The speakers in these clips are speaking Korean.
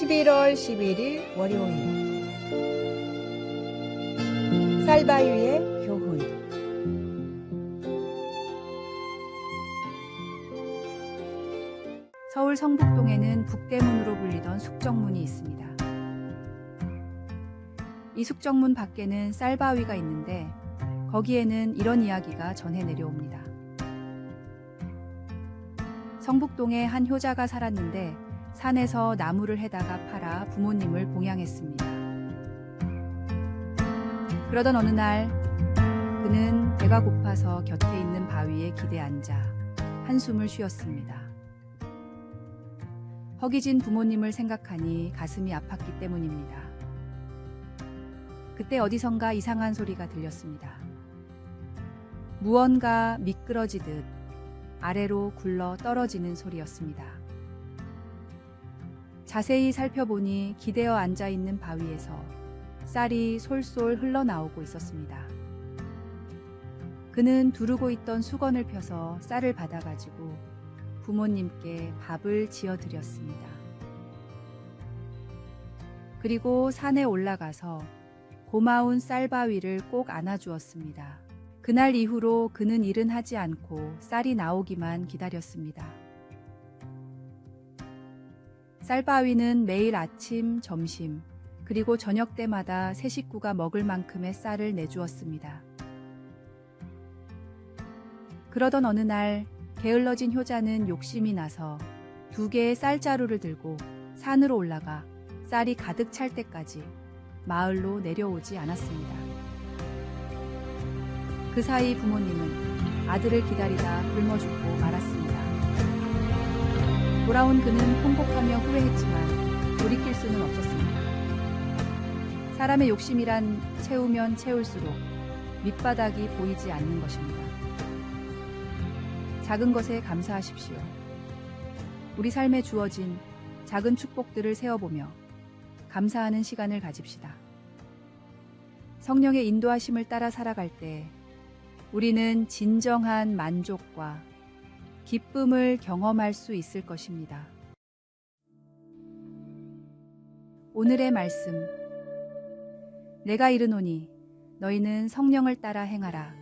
11월 11일 월요일 쌀바위의 교훈. 서울 성북동에는 북대문으로 불리던 숙정문이 있습니다. 이 숙정문 밖에는 쌀바위가 있는데 거기에는 이런 이야기가 전해 내려옵니다. 성북동에 한 효자가 살았는데 산에서 나무를 해다가 팔아 부모님을 봉양했습니다. 그러던 어느 날 그는 배가 고파서 곁에 있는 바위에 기대 앉아 한숨을 쉬었습니다. 허기진 부모님을 생각하니 가슴이 아팠기 때문입니다. 그때 어디선가 이상한 소리가 들렸습니다. 무언가 미끄러지듯 아래로 굴러 떨어지는 소리였습니다. 자세히 살펴보니 기대어 앉아있는 바위에서 쌀이 솔솔 흘러나오고 있었습니다. 그는 두르고 있던 수건을 펴서 쌀을 받아가지고 부모님께 밥을 지어드렸습니다. 그리고 산에 올라가서 고마운 쌀바위를 꼭 안아주었습니다. 그날 이후로 그는 일은 하지 않고 쌀이 나오기만 기다렸습니다. 쌀바위는 매일 아침, 점심, 그리고 저녁 때마다 세 식구가 먹을 만큼의 쌀을 내주었습니다. 그러던 어느 날 게을러진 효자는 욕심이 나서 2개의 쌀자루를 들고 산으로 올라가 쌀이 가득 찰 때까지 마을로 내려오지 않았습니다. 그 사이 부모님은 아들을 기다리다 굶어 죽고 말았습니다. 돌아온 그는 통곡하며 후회했지만 돌이킬 수는 없었습니다. 사람의 욕심이란 채우면 채울수록 밑바닥이 보이지 않는 것입니다. 작은 것에 감사하십시오. 우리 삶에 주어진 작은 축복들을 세어보며 감사하는 시간을 가집시다. 성령의 인도하심을 따라 살아갈 때 우리는 진정한 만족과 기쁨을 경험할 수 있을 것입니다. 오늘의 말씀. 내가 이르노니 너희는 성령을 따라 행하라.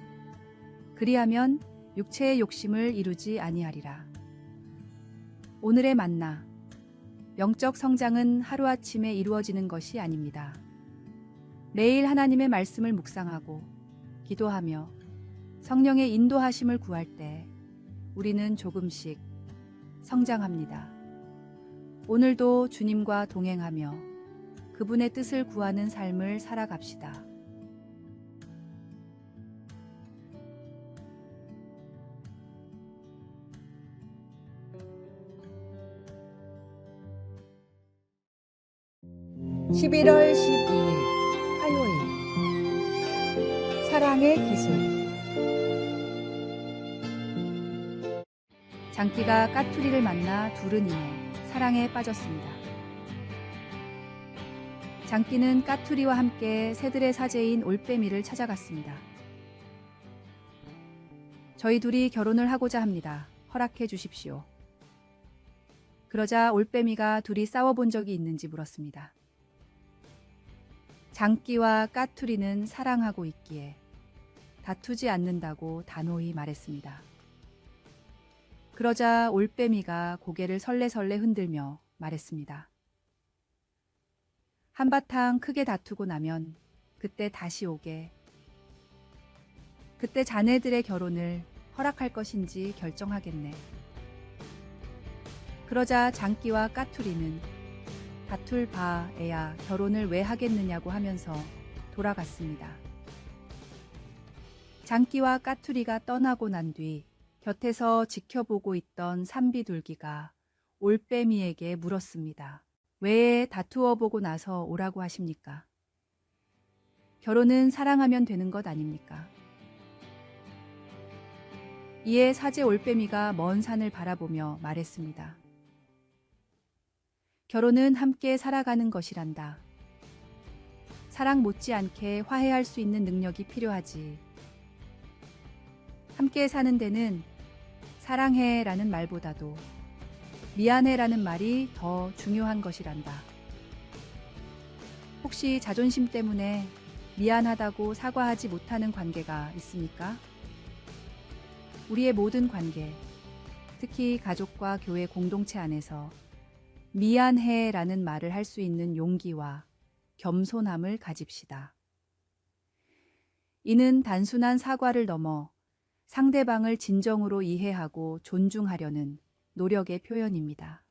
그리하면 육체의 욕심을 이루지 아니하리라. 오늘의 만나. 영적 성장은 하루아침에 이루어지는 것이 아닙니다. 매일 하나님의 말씀을 묵상하고 기도하며 성령의 인도하심을 구할 때 우리는 조금씩 성장합니다. 오늘도 주님과 동행하며 그분의 뜻을 구하는 삶을 살아갑시다. (11월 12일) 화요일 사랑의 기술. 장기가 까투리를 만나 둘은 이내 사랑에 빠졌습니다. 장기는 까투리와 함께 새들의 사제인 올빼미를 찾아갔습니다. 저희 둘이 결혼을 하고자 합니다. 허락해 주십시오. 그러자 올빼미가 둘이 싸워본 적이 있는지 물었습니다. 장기와 까투리는 사랑하고 있기에 다투지 않는다고 단호히 말했습니다. 그러자 올빼미가 고개를 설레설레 흔들며 말했습니다. 한바탕 크게 다투고 나면 그때 다시 오게. 그때 자네들의 결혼을 허락할 것인지 결정하겠네. 그러자 장기와 까투리는 다툴 바 애야 결혼을 왜 하겠느냐고 하면서 돌아갔습니다. 장기와 까투리가 떠나고 난 뒤 곁에서 지켜보고 있던 산비둘기가 올빼미에게 물었습니다. 왜 다투어 보고 나서 오라고 하십니까? 결혼은 사랑하면 되는 것 아닙니까? 이에 사제 올빼미가 먼 산을 바라보며 말했습니다. 결혼은 함께 살아가는 것이란다. 사랑 못지않게 화해할 수 있는 능력이 필요하지. 함께 사는 데는 사랑해라는 말보다도 미안해라는 말이 더 중요한 것이란다. 혹시 자존심 때문에 미안하다고 사과하지 못하는 관계가 있습니까? 우리의 모든 관계, 특히 가족과 교회 공동체 안에서 미안해라는 말을 할 수 있는 용기와 겸손함을 가집시다. 이는 단순한 사과를 넘어 상대방을 진정으로 이해하고 존중하려는 노력의 표현입니다.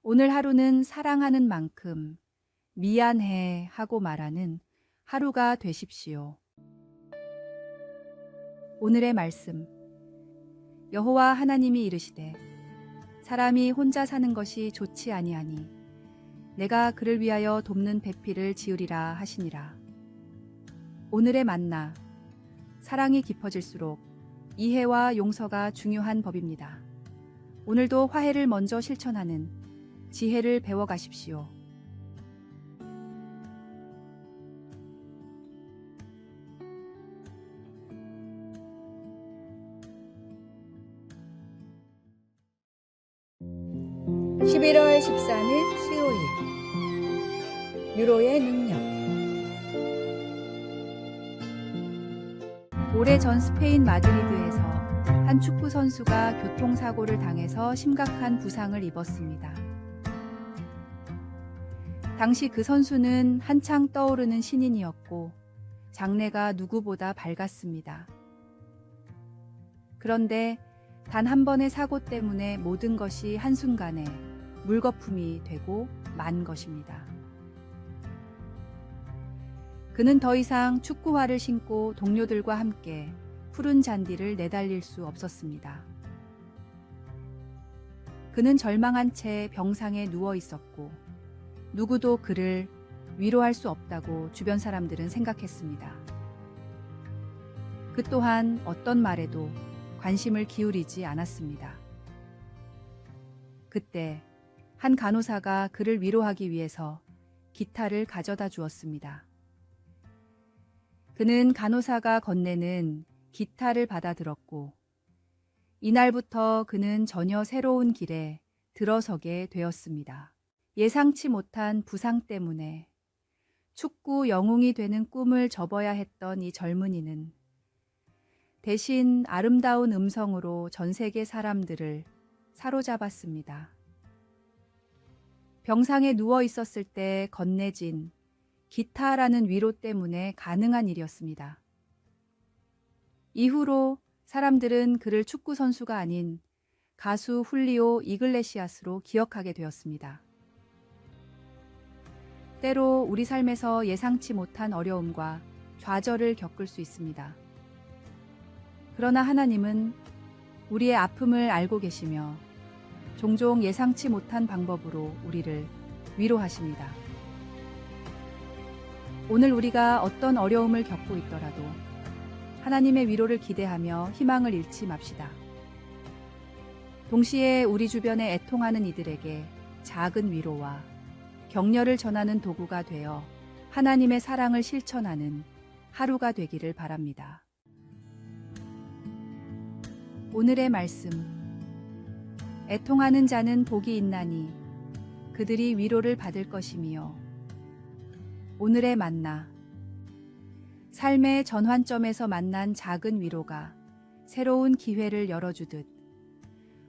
오늘 하루는 사랑하는 만큼 미안해 하고 말하는 하루가 되십시오. 오늘의 말씀. 여호와 하나님이 이르시되 사람이 혼자 사는 것이 좋지 아니하니 내가 그를 위하여 돕는 배필을 지으리라 하시니라. 오늘의 만나. 사랑이 깊어질수록 이해와 용서가 중요한 법입니다. 오늘도 화해를 먼저 실천하는 지혜를 배워가십시오. (11월 13일) 수요일. 유로의 능력. 오래전 스페인 마드리드에서 한 축구 선수가 교통사고를 당해서 심각한 부상을 입었습니다. 당시 그 선수는 한창 떠오르는 신인이었고 장래가 누구보다 밝았습니다. 그런데 단 한 번의 사고 때문에 모든 것이 한순간에 물거품이 되고 만 것입니다. 그는 더 이상 축구화를 신고 동료들과 함께 푸른 잔디를 내달릴 수 없었습니다. 그는 절망한 채 병상에 누워 있었고 누구도 그를 위로할 수 없다고 주변 사람들은 생각했습니다. 그 또한 어떤 말에도 관심을 기울이지 않았습니다. 그때 한 간호사가 그를 위로하기 위해서 기타를 가져다 주었습니다. 그는 간호사가 건네는 기타를 받아들었고 이날부터 그는 전혀 새로운 길에 들어서게 되었습니다. 예상치 못한 부상 때문에 축구 영웅이 되는 꿈을 접어야 했던 이 젊은이는 대신 아름다운 음성으로 전 세계 사람들을 사로잡았습니다. 병상에 누워 있었을 때 건네진 기타라는 위로 때문에 가능한 일이었습니다. 이후로 사람들은 그를 축구 선수가 아닌 가수 훌리오 이글레시아스로 기억하게 되었습니다. 때로 우리 삶에서 예상치 못한 어려움과 좌절을 겪을 수 있습니다. 그러나 하나님은 우리의 아픔을 알고 계시며 종종 예상치 못한 방법으로 우리를 위로하십니다. 오늘 우리가 어떤 어려움을 겪고 있더라도 하나님의 위로를 기대하며 희망을 잃지 맙시다. 동시에 우리 주변에 애통하는 이들에게 작은 위로와 격려를 전하는 도구가 되어 하나님의 사랑을 실천하는 하루가 되기를 바랍니다. 오늘의 말씀. 애통하는 자는 복이 있나니 그들이 위로를 받을 것이며. 오늘의 만나. 삶의 전환점에서 만난 작은 위로가 새로운 기회를 열어주듯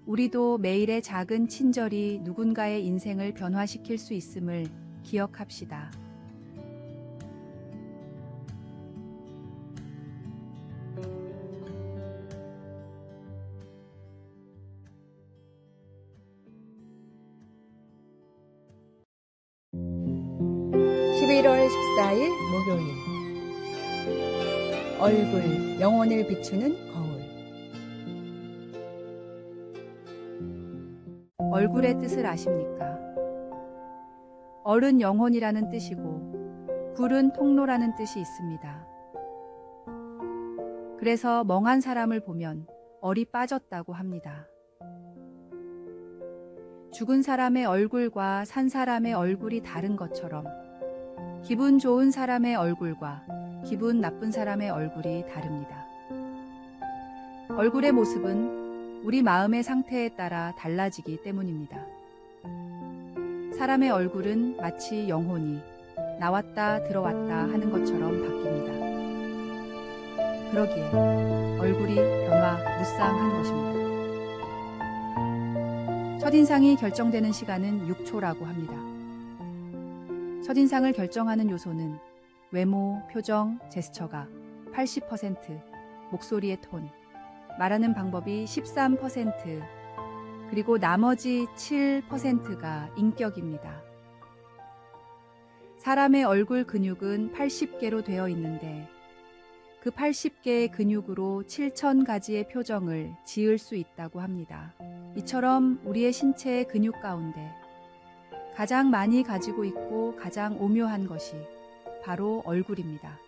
우리도 매일의 작은 친절이 누군가의 인생을 변화시킬 수 있음을 기억합시다. (11월 14일) 목요일. 얼굴, 영혼을 비추는 거울. 얼굴의 뜻을 아십니까? 얼은 영혼이라는 뜻이고 굴은 통로라는 뜻이 있습니다. 그래서 멍한 사람을 보면 얼이 빠졌다고 합니다. 죽은 사람의 얼굴과 산 사람의 얼굴이 다른 것처럼 기분 좋은 사람의 얼굴과 기분 나쁜 사람의 얼굴이 다릅니다. 얼굴의 모습은 우리 마음의 상태에 따라 달라지기 때문입니다. 사람의 얼굴은 마치 영혼이 나왔다 들어왔다 하는 것처럼 바뀝니다. 그러기에 얼굴이 변화무쌍한 것입니다. 첫인상이 결정되는 시간은 6초라고 합니다. 첫인상을 결정하는 요소는 외모, 표정, 제스처가 80%, 목소리의 톤, 말하는 방법이 13%, 그리고 나머지 7%가 인격입니다. 사람의 얼굴 근육은 80개로 되어 있는데 그 80개의 근육으로 7,000가지의 표정을 지을 수 있다고 합니다. 이처럼 우리의 신체의 근육 가운데 가장 많이 가지고 있고 가장 오묘한 것이 바로 얼굴입니다.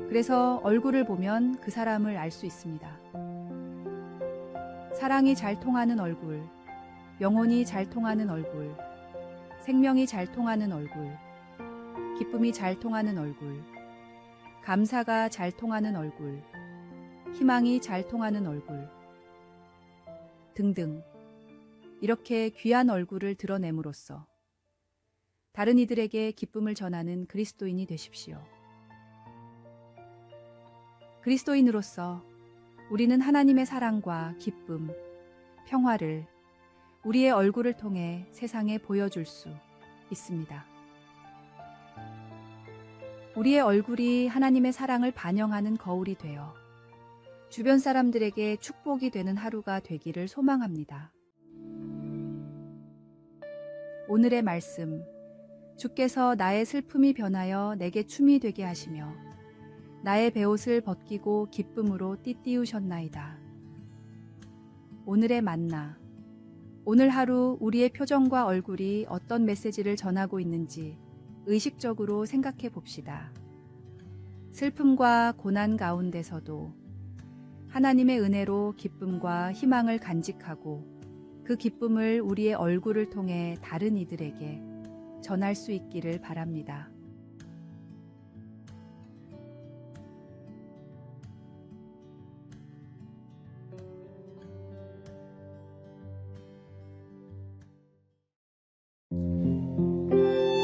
그래서 얼굴을 보면 그 사람을 알 수 있습니다. 사랑이 잘 통하는 얼굴, 영혼이 잘 통하는 얼굴, 생명이 잘 통하는 얼굴, 기쁨이 잘 통하는 얼굴, 감사가 잘 통하는 얼굴, 희망이 잘 통하는 얼굴 등등 이렇게 귀한 얼굴을 드러냄으로써 다른 이들에게 기쁨을 전하는 그리스도인이 되십시오. 그리스도인으로서 우리는 하나님의 사랑과 기쁨, 평화를 우리의 얼굴을 통해 세상에 보여줄 수 있습니다. 우리의 얼굴이 하나님의 사랑을 반영하는 거울이 되어 주변 사람들에게 축복이 되는 하루가 되기를 소망합니다. 오늘의 말씀, 주께서 나의 슬픔이 변하여 내게 춤이 되게 하시며 나의 베옷을 벗기고 기쁨으로 띠띠우셨나이다. 오늘의 만나, 오늘 하루 우리의 표정과 얼굴이 어떤 메시지를 전하고 있는지 의식적으로 생각해 봅시다. 슬픔과 고난 가운데서도 하나님의 은혜로 기쁨과 희망을 간직하고 그 기쁨을 우리의 얼굴을 통해 다른 이들에게 전할 수 있기를 바랍니다.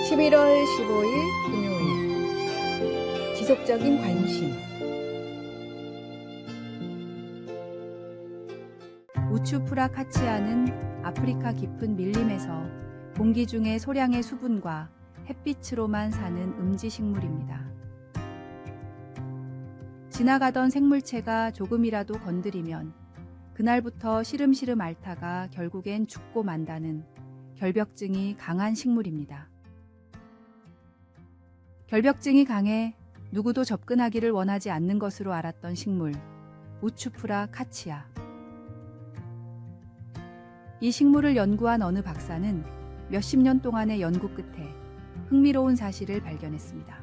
(11월 15일) 금요일 지속적인 관심. 우추프라카치아는 아프리카 깊은 밀림에서 공기 중에 소량의 수분과 햇빛으로만 사는 음지식물입니다. 지나가던 생물체가 조금이라도 건드리면 그날부터 시름시름 앓다가 결국엔 죽고 만다는 결벽증이 강한 식물입니다. 결벽증이 강해 누구도 접근하기를 원하지 않는 것으로 알았던 식물, 우추프라카치아. 이 식물을 연구한 어느 박사는 몇십 년 동안의 연구 끝에 흥미로운 사실을 발견했습니다.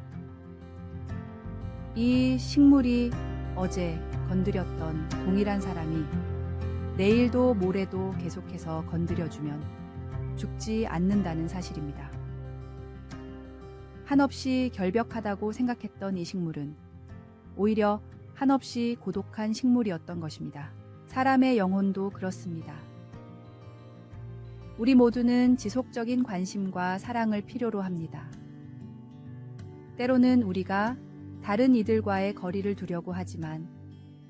이 식물이 어제 건드렸던 동일한 사람이 내일도 모레도 계속해서 건드려주면 죽지 않는다는 사실입니다. 한없이 결벽하다고 생각했던 이 식물은 오히려 한없이 고독한 식물이었던 것입니다. 사람의 영혼도 그렇습니다. 우리 모두는 지속적인 관심과 사랑을 필요로 합니다. 때로는 우리가 다른 이들과의 거리를 두려고 하지만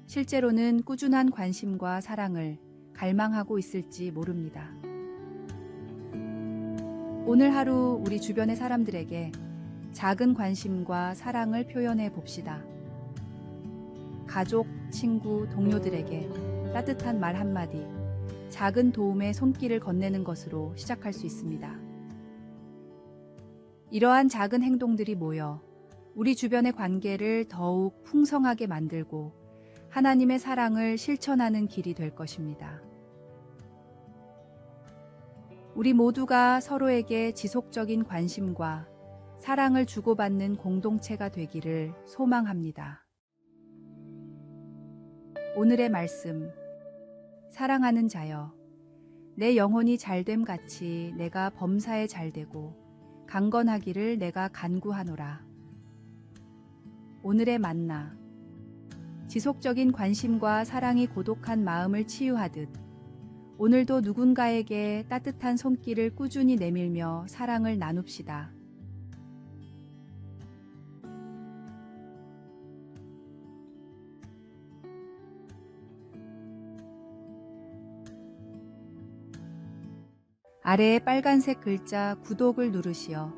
실제로는 꾸준한 관심과 사랑을 갈망하고 있을지 모릅니다. 오늘 하루 우리 주변의 사람들에게 작은 관심과 사랑을 표현해 봅시다. 가족, 친구, 동료들에게 따뜻한 말 한마디, 작은 도움의 손길을 건네는 것으로 시작할 수 있습니다. 이러한 작은 행동들이 모여 우리 주변의 관계를 더욱 풍성하게 만들고 하나님의 사랑을 실천하는 길이 될 것입니다. 우리 모두가 서로에게 지속적인 관심과 사랑을 주고받는 공동체가 되기를 소망합니다. 오늘의 말씀, 사랑하는 자여, 내 영혼이 잘됨 같이 내가 범사에 잘되고 강건하기를 내가 간구하노라. 오늘의 만나, 지속적인 관심과 사랑이 고독한 마음을 치유하듯 오늘도 누군가에게 따뜻한 손길을 꾸준히 내밀며 사랑을 나눕시다. 아래에 빨간색 글자 구독을 누르시어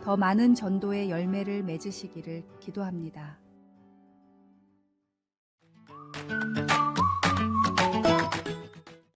더 많은 전도의 열매를 맺으시기를 기도합니다.